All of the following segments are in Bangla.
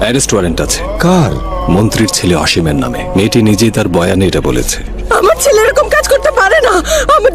অ্যারেস্ট ওয়ারেন্ট আছে। কার? মন্ত্রীর ছেলে অসীমের নামে। মেয়েটি নিজেই তার বয়ানে এটা বলেছে। আমার ছেলে এরকম কাজ করতে পারে না। আমার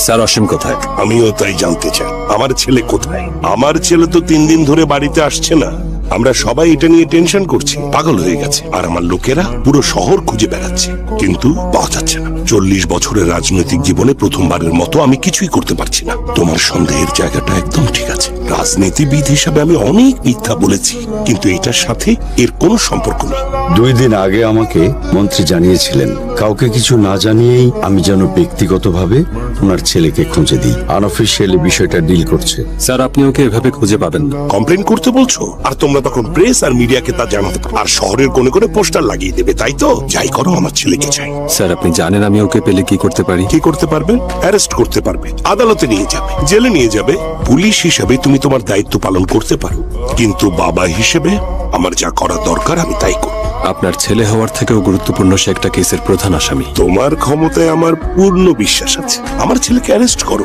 স্যার, অসীম কোথায়? আমিও তাই জানতে চাই, আমার ছেলে কোথায়? আমার ছেলে তো 3 দিন ধরে বাড়িতে আসছে না। আমরা সবাই এটা নিয়ে টেনশন করছি, পাগল হয়ে গেছে। আর আমার লোকেরা পুরো শহর খুঁজে বেড়াচ্ছে, কিন্তু পাওয়া যাচ্ছে না। 40 বছরের রাজনৈতিক জীবনে প্রথমবারের মতো আমি কিছুই করতে পারছি না। তোমার সন্দেহের জায়গাটা একদম ঠিক আছে। রাজনীতিবিদ হিসাবে আমি অনেক মিথ্যা বলেছি, কিন্তু এটার সাথে এর কোনো সম্পর্ক নেই। 2 দিন আগে আমাকে মন্ত্রী জানিয়েছিলেন কাউকে কিছু না জানিয়েই আমি যেন ব্যক্তিগতভাবে ওনার ছেলেকে খুঁজে দিই। আনঅফিসিয়ালি বিষয়টা ডিল করছে। স্যার, আপনি ওকে এভাবে খুঁজে পাবেন না। কমপ্লেন করতে বলছো, আর তোমরা তখন প্রেস আর মিডিয়াকে তা জানাতে পারো, আর শহরের কোণে কোণে পোস্টার লাগিয়ে দেবে, তাই তো? যাই করো, আমার ছেলেকে চাই। স্যার, আপনি জানেন আমি ওকে পেলে কি করতে পারি? কি করতে পারবে? অ্যারেস্ট করতে পারবে, আদালতে নিয়ে যাবে, জেলে নিয়ে যাবে। পুলিশ হিসেবে তুমি তোমার দায়িত্ব পালন করতে পারো, কিন্তু বাবা হিসেবে আমার যা করা দরকার আমি তাই করব। আপনার ছেলে হওয়ার থেকেও গুরুত্বপূর্ণ সে একটা কেসের প্রধান আসামি। তোমার ক্ষমতায় আমার পূর্ণ বিশ্বাস আছে। আমার ছেলেকে অ্যারেস্ট করো।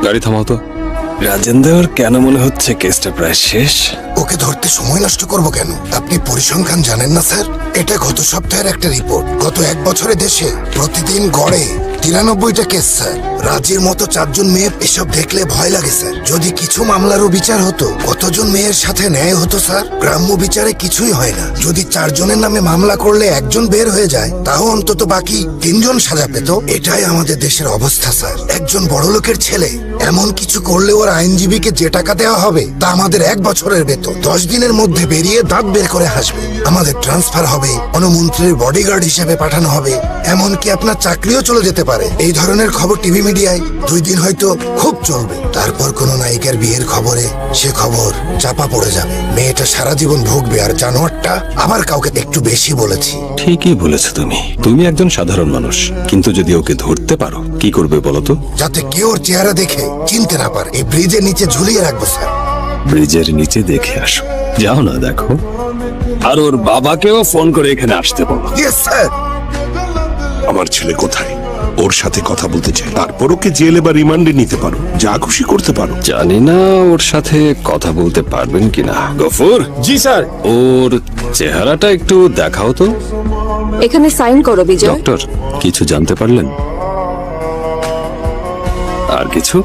গাড়ি থামাও তো। রাজেন্দ্র, কেন মনে হচ্ছে কেসটা প্রায় শেষ? ওকে ধরতে সময় নষ্ট করব কেন? আপনি পরিসংখ্যান জানেন না স্যার? এটা গত সপ্তাহের একটা রিপোর্ট। গত 1 বছরে দেশে প্রতিদিন গড়ে 93টা কেস স্যার। রাজির মতো 4 জন মেয়ে, এসব দেখলে ভয় লাগে স্যার। যদি কিছু মামলারও বিচার হতো, কতজন মেয়ের সাথে ন্যায় হতো স্যার? গ্রাম্য বিচারে কিছুই হয় না। যদি 4 জনের নামে মামলা করলে 1 জন বের হয়ে যায়, তাও অন্তত বাকি 3 জন সাজা পেত। এটাই আমাদের দেশের অবস্থা স্যার। একজন বড় লোকের ছেলে এমন কিছু করলে ওর আইনজীবীকে যে টাকা দেওয়া হবে তা আমাদের 1 বছরের বেতন। 10 দিনের মধ্যে বেরিয়ে দাঁত বের করে হাসবে। আমাদের ট্রান্সফার হবে, কোনো মন্ত্রীর বডিগার্ড হিসেবে পাঠানো হবে, এমনকি আপনার চাকরিও চলে যেতে পারে। এই ধরনের খবর টিভি মিডিয়ায় 2 দিন হয়তো খুব চলবে, তারপর কোন নায়িকার বিয়ের খবরে সে খবর চাপা পড়ে যাবে। মেয়েটা সারা জীবন ভুগবে, আর জানোয়ারটা আবার কাউকে একটু বেশি বলেছি। ঠিকই বলেছো তুমি একজন সাধারণ মানুষ, কিন্তু যদি ওকে ধরতে পারো কি করবে বলো তো? যাতে কেউ ওর চেহারা দেখে চিনতে না পারে। এই ব্রিজের নিচে ঝুলিয়ে রাখবো স্যার। ব্রিজের নিচে দেখে আসো। যাও না, দেখো। আর ওর বাবাকেও ফোন করে এখানে আসতে বলো। Yes sir. আমার ছেলে কোথায়? ওর সাথে কথা বলতে চাই। তারপর ওকে জেলে বা রিমান্ডে নিতে পারো, যা খুশি করতে পারো। জানি না ওর সাথে কথা বলতে পারবেন কিনা। গফুর। জি স্যার। ওর চেহারাটা একটু দেখাও তো। এখানে সাইন করো বিজয়। ডক্টর, কিছু জানতে পারলেন? আর কিছু?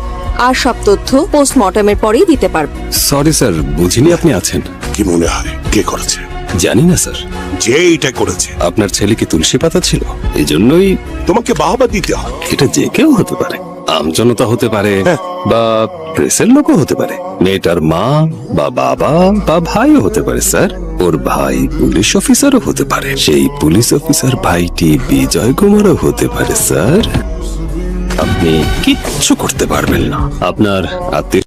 আর সব তথ্য পোস্টমর্টমের পরেই দিতে পারবো। সরি স্যার, বুঝিনি আপনি আছেন। কি মনে হয় কে করেছে? জানি না স্যার। যে এটা করেছে আপনার ছেলে কি তুলসী পাতা ছিল? এই জন্যই তোমাকে বাহবা দিতে হয়। এটা যে কেউ হতে পারে। আমজনতা হতে পারে, বা প্রেসের লোকও হতে পারে। মেয়েটার মা বা বাবা বা ভাইও হতে পারে স্যার। ওর ভাই পুলিশ অফিসারও হতে পারে। সেই পুলিশ অফিসার ভাইটি বিজয় কুমারও হতে পারে স্যার। আপনি কিচ্ছু করতে পারবেন না। আপনার আত্মীয়